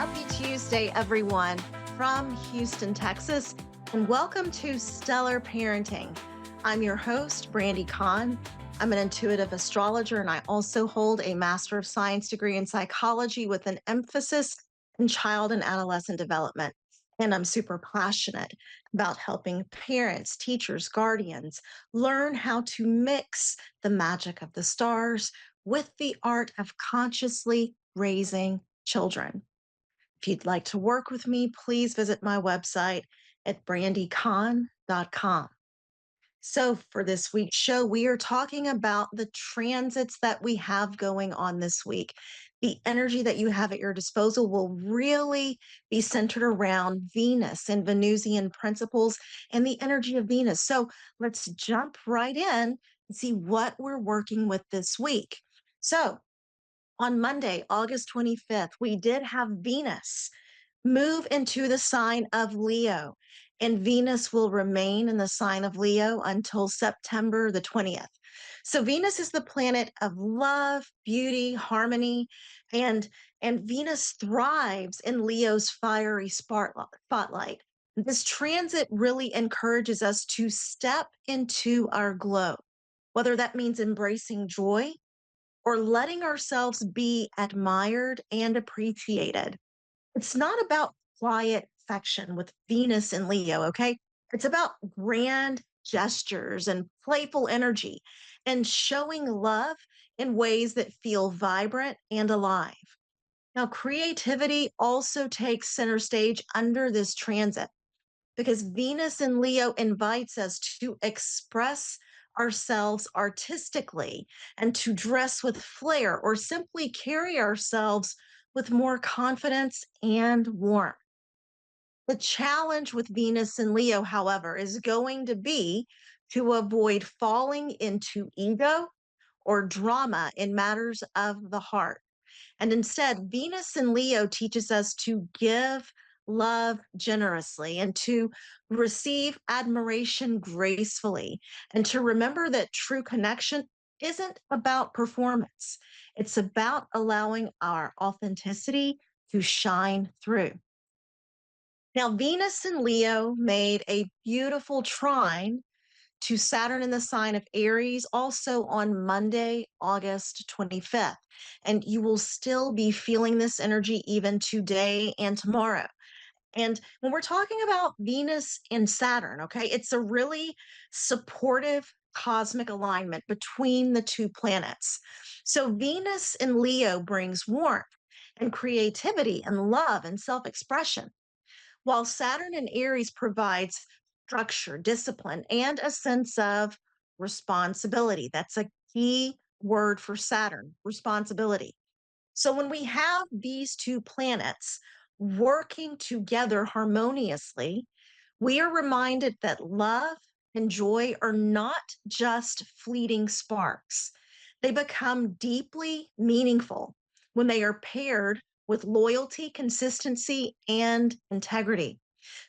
Happy Tuesday, everyone, from Houston, Texas, and welcome to Stellar Parenting. I'm your host, Brandi. I'm an intuitive astrologer, and I also hold a Master of Science degree in psychology with an emphasis in child and adolescent development. And I'm super passionate about helping parents, teachers, guardians learn how to mix the magic of the stars with the art of consciously raising children. If you'd like to work with me, please visit my website at brandycon.com. So, for this week's show, we are talking about the transits that we have going on this week. The energy that you have at your disposal will really be centered around Venus and Venusian principles and the energy of Venus. So, let's jump right in and see what we're working with this week. So, on Monday, August 25th, we did have Venus move into the sign of Leo, and Venus will remain in the sign of Leo until September the 20th. So Venus is the planet of love, beauty, harmony, and and Venus thrives in Leo's fiery spotlight. This transit really encourages us to step into our glow, whether that means embracing joy or letting ourselves be admired and appreciated. It's not about quiet affection with Venus and Leo, okay? It's about grand gestures and playful energy and showing love in ways that feel vibrant and alive. Now, creativity also takes center stage under this transit because Venus in Leo invites us to express ourselves artistically and to dress with flair or simply carry ourselves with more confidence and warmth. The challenge with Venus and Leo, however, is going to be to avoid falling into ego or drama in matters of the heart. And instead, Venus in Leo teaches us to give love generously and to receive admiration gracefully and to remember that true connection isn't about performance. It's about allowing our authenticity to shine through. Now, Venus and Leo made a beautiful trine to Saturn in the sign of Aries, also on Monday, August 25th. And you will still be feeling this energy even today and tomorrow. And when we're talking about Venus and Saturn, okay, it's a really supportive cosmic alignment between the two planets. So Venus in Leo brings warmth and creativity and love and self expression, while Saturn in Aries provides structure, discipline, and a sense of responsibility. That's a key word for Saturn, responsibility. So when we have these two planets working together harmoniously, we are reminded that love and joy are not just fleeting sparks. They become deeply meaningful when they are paired with loyalty, consistency, and integrity.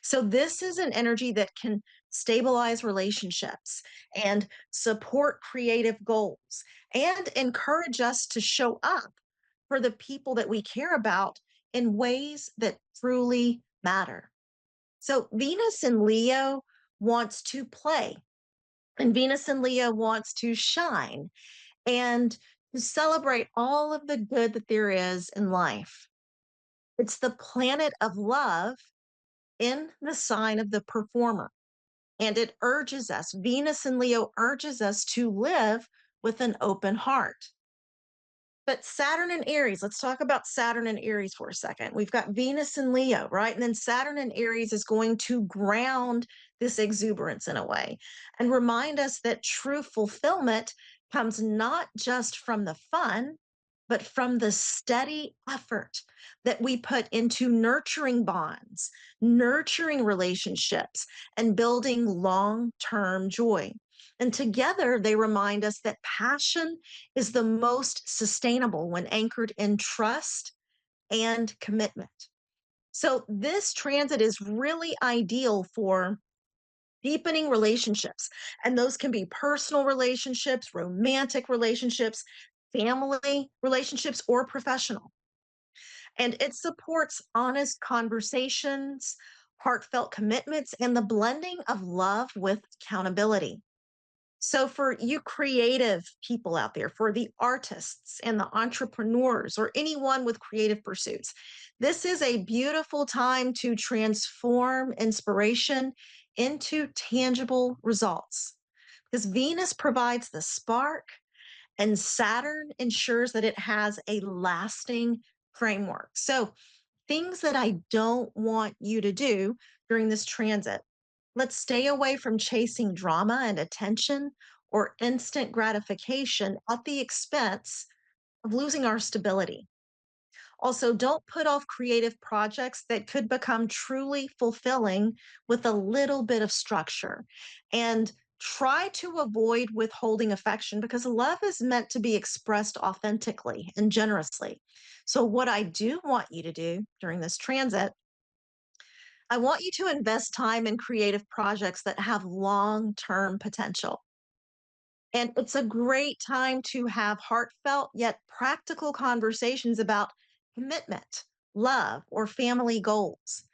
So, this is an energy that can stabilize relationships and support creative goals and encourage us to show up for the people that we care about in ways that truly matter. So Venus in Leo wants to play, and Venus in Leo wants to shine and to celebrate all of the good that there is in life. It's the planet of love in the sign of the performer. And it urges us, Venus in Leo urges us to live with an open heart. But Saturn and Aries, let's talk about Saturn and Aries for a second. We've got Venus and Leo, right? And then Saturn and Aries is going to ground this exuberance in a way and remind us that true fulfillment comes not just from the fun, but from the steady effort that we put into nurturing bonds, nurturing relationships, and building long term joy. And together, they remind us that passion is the most sustainable when anchored in trust and commitment. So, this transit is really ideal for deepening relationships. And those can be personal relationships, romantic relationships, family relationships, or professional. And it supports honest conversations, heartfelt commitments, and the blending of love with accountability. So, for you creative people out there, for the artists and the entrepreneurs, or anyone with creative pursuits, this is a beautiful time to transform inspiration into tangible results because Venus provides the spark and Saturn ensures that it has a lasting framework. So, things that I don't want you to do during this transit. Let's stay away from chasing drama and attention or instant gratification at the expense of losing our stability. Also, don't put off creative projects that could become truly fulfilling with a little bit of structure. And try to avoid withholding affection because love is meant to be expressed authentically and generously. So, what I do want you to do during this transit, I want you to invest time in creative projects that have long term potential. And it's a great time to have heartfelt yet practical conversations about commitment, love, or family goals.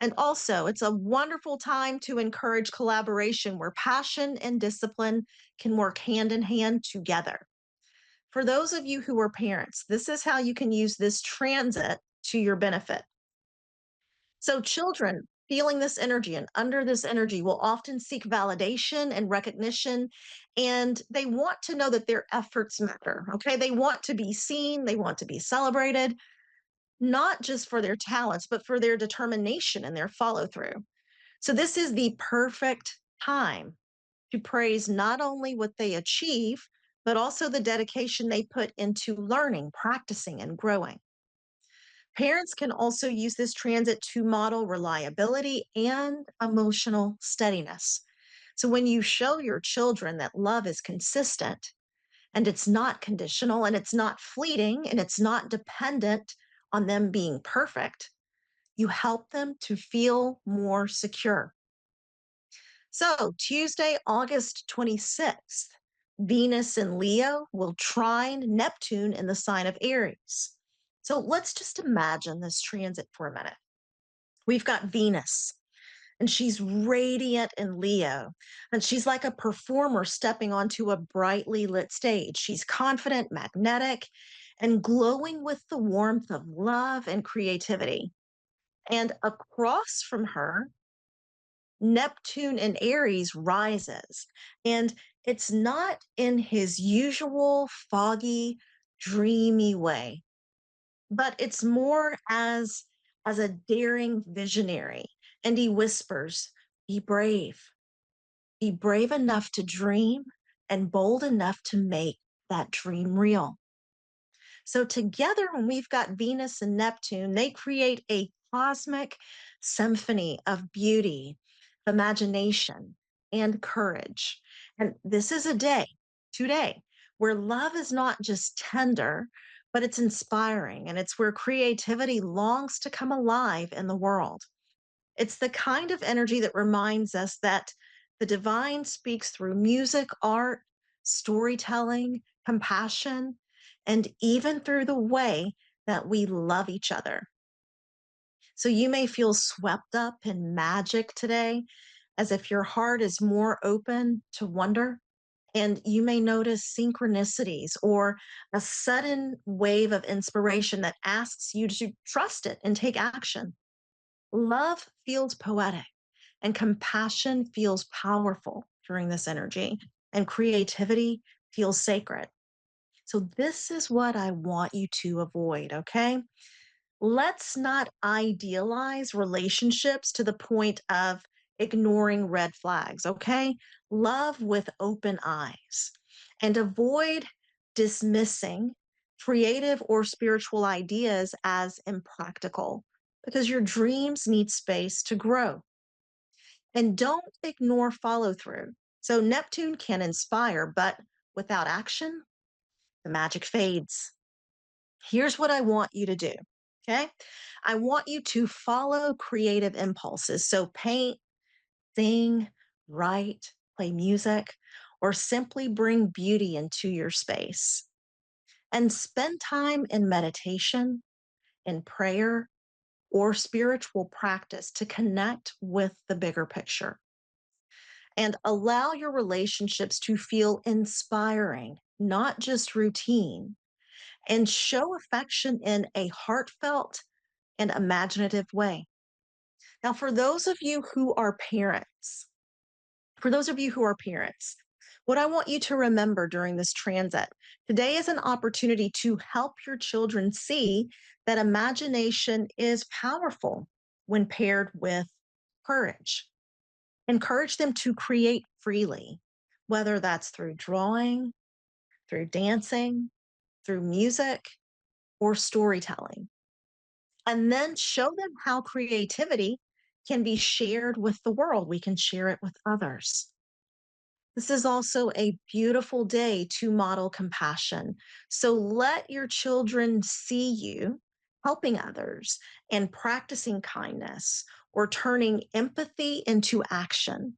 And also, it's a wonderful time to encourage collaboration where passion and discipline can work hand in hand together. For those of you who are parents, this is how you can use this transit to your benefit. So, children feeling this energy and under this energy will often seek validation and recognition, and they want to know that their efforts matter. Okay. They want to be seen, they want to be celebrated, not just for their talents, but for their determination and their follow through. So, this is the perfect time to praise not only what they achieve, but also the dedication they put into learning, practicing, and growing. Parents can also use this transit to model reliability and emotional steadiness. So, when you show your children that love is consistent and it's not conditional and it's not fleeting and it's not dependent on them being perfect, you help them to feel more secure. So, Tuesday, August 26th, Venus in Leo will trine Neptune in the sign of Aries. So, let's just imagine this transit for a minute. We've got Venus, and she's radiant in Leo, and she's like a performer stepping onto a brightly lit stage. She's confident, magnetic, and glowing with the warmth of love and creativity. And across from her, Neptune in Aries rises, and it's not in his usual foggy, dreamy way, but it's more as a daring visionary. And he whispers, be brave enough to dream and bold enough to make that dream real. So, together, when we've got Venus and Neptune, they create a cosmic symphony of beauty, imagination, and courage. And this is a day, today, where love is not just tender, but it's inspiring. And it's where creativity longs to come alive in the world. It's the kind of energy that reminds us that the divine speaks through music, art, storytelling, compassion, and even through the way that we love each other. So you may feel swept up in magic today, as if your heart is more open to wonder. And you may notice synchronicities or a sudden wave of inspiration that asks you to trust it and take action. Love feels poetic and compassion feels powerful during this energy, and creativity feels sacred. So, this is what I want you to avoid, okay? Let's not idealize relationships to the point of ignoring red flags, okay? Love with open eyes and avoid dismissing creative or spiritual ideas as impractical because your dreams need space to grow. And don't ignore follow through. So, Neptune can inspire, but without action, the magic fades. Here's what I want you to do. Okay. I want you to follow creative impulses. So paint, sing, write, play music, or simply bring beauty into your space. And spend time in meditation in prayer, or spiritual practice to connect with the bigger picture. And allow your relationships to feel inspiring, not just routine, and show affection in a heartfelt and imaginative way. Now, for those of you who are parents, what I want you to remember during this transit today is an opportunity to help your children see that imagination is powerful when paired with courage. Encourage them to create freely, whether that's through drawing, through dancing, through music, or storytelling. And then show them how creativity can be shared with the world. We can share it with others. This is also a beautiful day to model compassion. So let your children see you helping others and practicing kindness or turning empathy into action.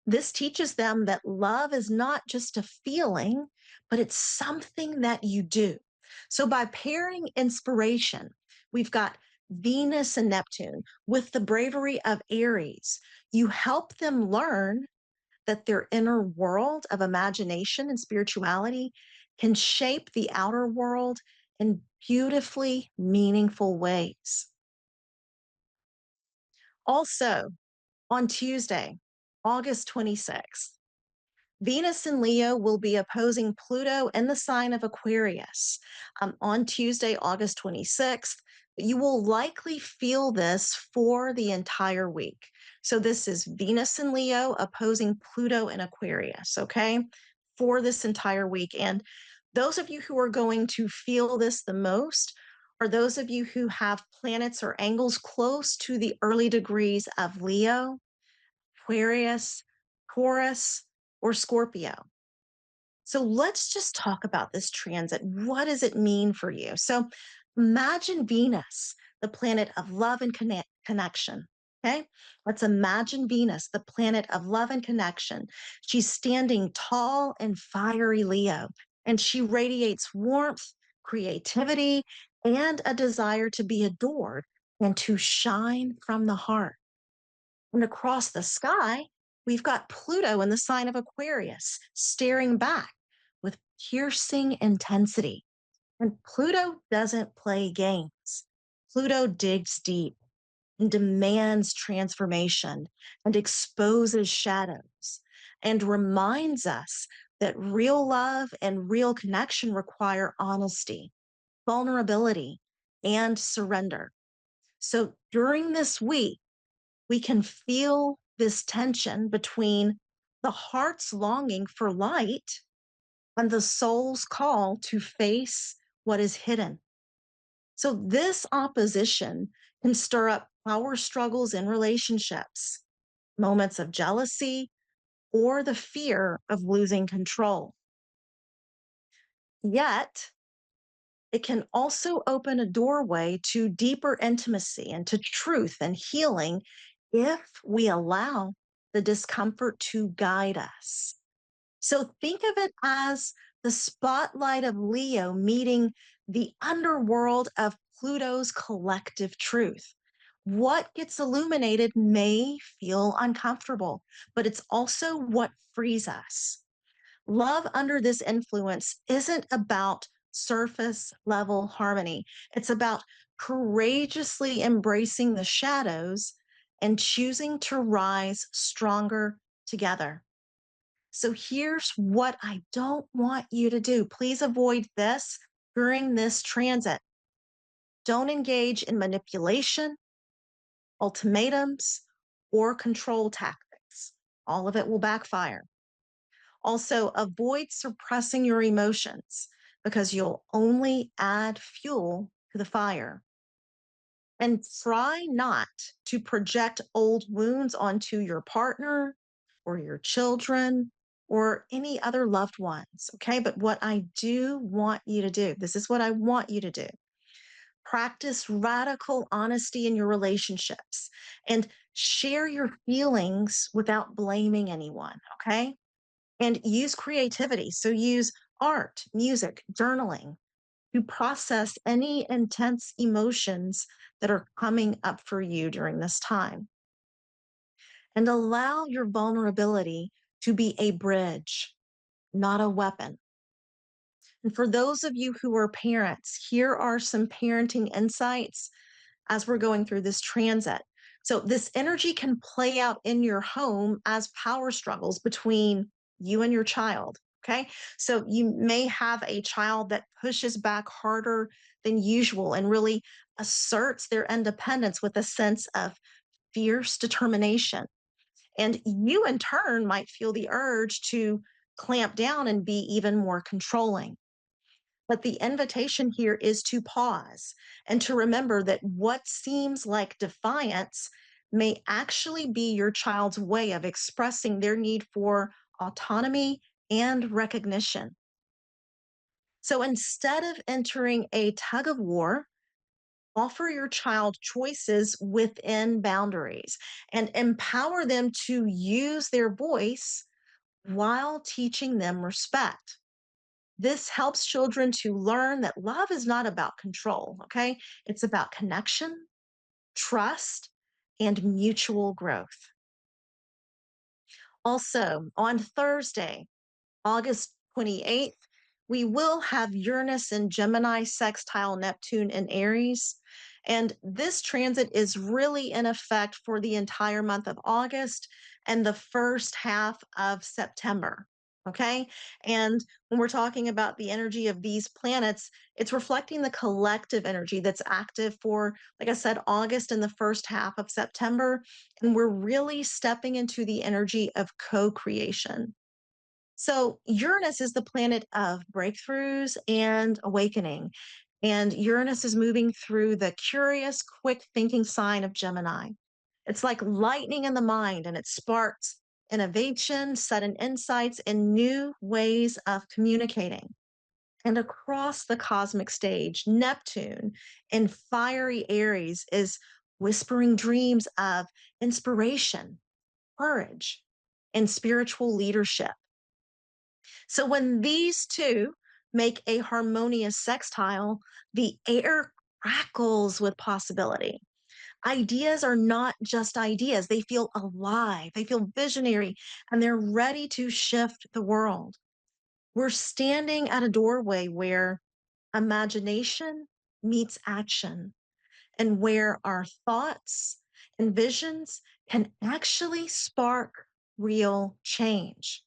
This teaches them that love is not just a feeling, but it's something that you do. So by pairing inspiration, we've got Venus and Neptune with the bravery of Aries. You help them learn that their inner world of imagination and spirituality can shape the outer world in beautifully meaningful ways. Also, on Tuesday, August 26th, Venus and Leo will be opposing Pluto in the sign of Aquarius on Tuesday, August 26th. You will likely feel this for the entire week. So, this is Venus and Leo opposing Pluto in Aquarius, okay, for this entire week. And those of you who are going to feel this the most are those of you who have planets or angles close to the early degrees of Leo, Aquarius, Taurus, or Scorpio. So let's just talk about this transit. What does it mean for you? So imagine Venus, the planet of love and connection. Okay, let's imagine Venus, the planet of love and connection. She's standing tall and fiery Leo, and she radiates warmth, creativity, and a desire to be adored and to shine from the heart. And across the sky, we've got Pluto in the sign of Aquarius, staring back with piercing intensity. And Pluto doesn't play games. Pluto digs deep and demands transformation and exposes shadows and reminds us that real love and real connection require honesty, vulnerability, and surrender. So during this week, we can feel this tension between the heart's longing for light and the soul's call to face what is hidden. So, this opposition can stir up power struggles in relationships, moments of jealousy, or the fear of losing control. Yet, it can also open a doorway to deeper intimacy and to truth and healing if we allow the discomfort to guide us. So think of it as the spotlight of Leo meeting the underworld of Pluto's collective truth. What gets illuminated may feel uncomfortable, but it's also what frees us. Love under this influence isn't about surface level harmony. It's about courageously embracing the shadows and choosing to rise stronger together. So here's what I don't want you to do. Please avoid this during this transit. Don't engage in manipulation, ultimatums, or control tactics. All of it will backfire. Also, avoid suppressing your emotions because you'll only add fuel to the fire. And try not to project old wounds onto your partner or your children or any other loved ones. Okay. But what I do want you to do, this is what I want you to do: practice radical honesty in your relationships and share your feelings without blaming anyone. Okay. And use creativity. So use art, music, journaling, to process any intense emotions that are coming up for you during this time. And allow your vulnerability to be a bridge, not a weapon. And for those of you who are parents, here are some parenting insights as we're going through this transit. So, this energy can play out in your home as power struggles between you and your child. Okay. So, you may have a child that pushes back harder than usual and really asserts their independence with a sense of fierce determination. And you, in turn, might feel the urge to clamp down and be even more controlling. But the invitation here is to pause and to remember that what seems like defiance may actually be your child's way of expressing their need for autonomy and recognition. So instead of entering a tug of war, offer your child choices within boundaries and empower them to use their voice while teaching them respect. This helps children to learn that love is not about control, okay? It's about connection, trust, and mutual growth. Also, on Thursday, August 28th, we will have Uranus and Gemini sextile Neptune in Aries. And this transit is really in effect for the entire month of August and the first half of September. Okay. And when we're talking about the energy of these planets, it's reflecting the collective energy that's active for, like I said, August and the first half of September. And we're really stepping into the energy of co creation. So, Uranus is the planet of breakthroughs and awakening. And Uranus is moving through the curious, quick thinking sign of Gemini. It's like lightning in the mind, and it sparks innovation, sudden insights, and new ways of communicating. And across the cosmic stage, Neptune in fiery Aries is whispering dreams of inspiration, courage, and spiritual leadership. So when these two make a harmonious sextile, the air crackles with possibility. Ideas are not just ideas, they feel alive, they feel visionary, and they're ready to shift the world. We're standing at a doorway where imagination meets action, and where our thoughts and visions can actually spark real change.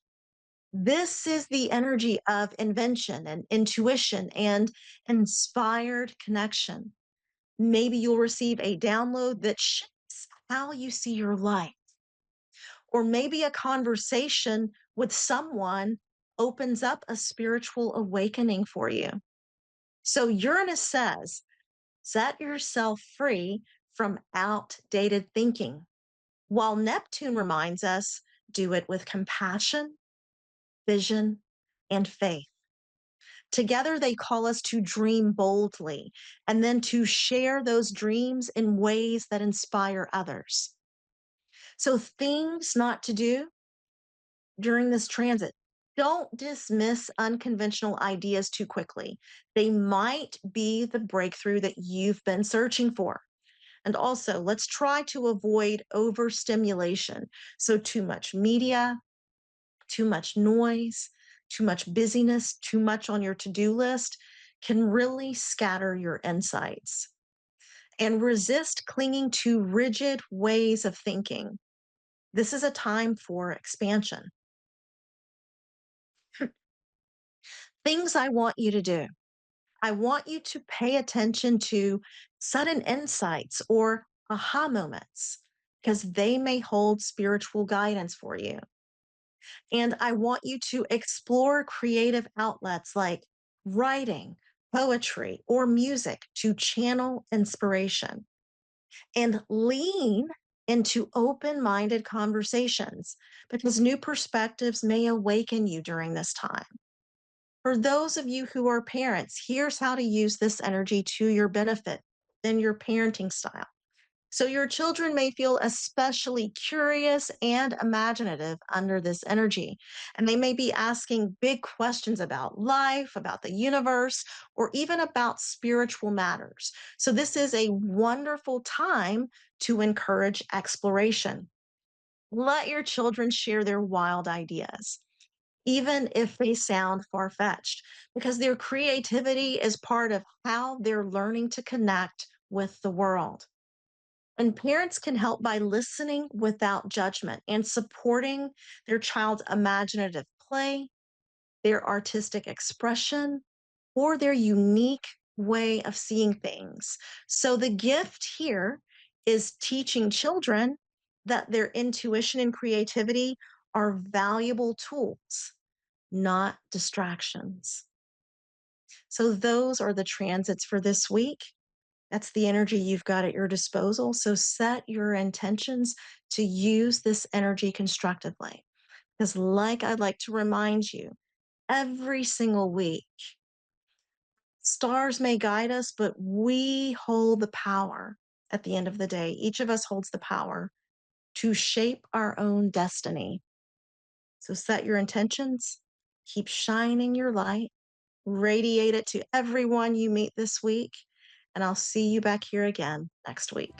This is the energy of invention and intuition and inspired connection. Maybe you'll receive a download that shifts how you see your life, or maybe a conversation with someone opens up a spiritual awakening for you. So Uranus says, set yourself free from outdated thinking, while Neptune reminds us, do it with compassion, vision, and faith. Together, they call us to dream boldly and then to share those dreams in ways that inspire others. So, things not to do during this transit. Don't dismiss unconventional ideas too quickly. They might be the breakthrough that you've been searching for. And also, let's try to avoid overstimulation. So, too much media, too much noise, too much busyness, too much on your to do list can really scatter your insights. And resist clinging to rigid ways of thinking. This is a time for expansion. Things I want you to do. I want you to pay attention to sudden insights or aha moments because they may hold spiritual guidance for you. And I want you to explore creative outlets like writing, poetry, or music to channel inspiration and lean into open minded conversations because new perspectives may awaken you during this time. For those of you who are parents, here's how to use this energy to your benefit in your parenting style. So your children may feel especially curious and imaginative under this energy. And they may be asking big questions about life, about the universe, or even about spiritual matters. So this is a wonderful time to encourage exploration. Let your children share their wild ideas, even if they sound far fetched, because their creativity is part of how they're learning to connect with the world. And parents can help by listening without judgment and supporting their child's imaginative play, their artistic expression, or their unique way of seeing things. So the gift here is teaching children that their intuition and creativity are valuable tools, not distractions. So those are the transits for this week. That's the energy you've got at your disposal. So set your intentions to use this energy constructively. Because, like I'd like to remind you, every single week, stars may guide us, but we hold the power at the end of the day. Each of us holds the power to shape our own destiny. So set your intentions, keep shining your light, radiate it to everyone you meet this week, and I'll see you back here again next week.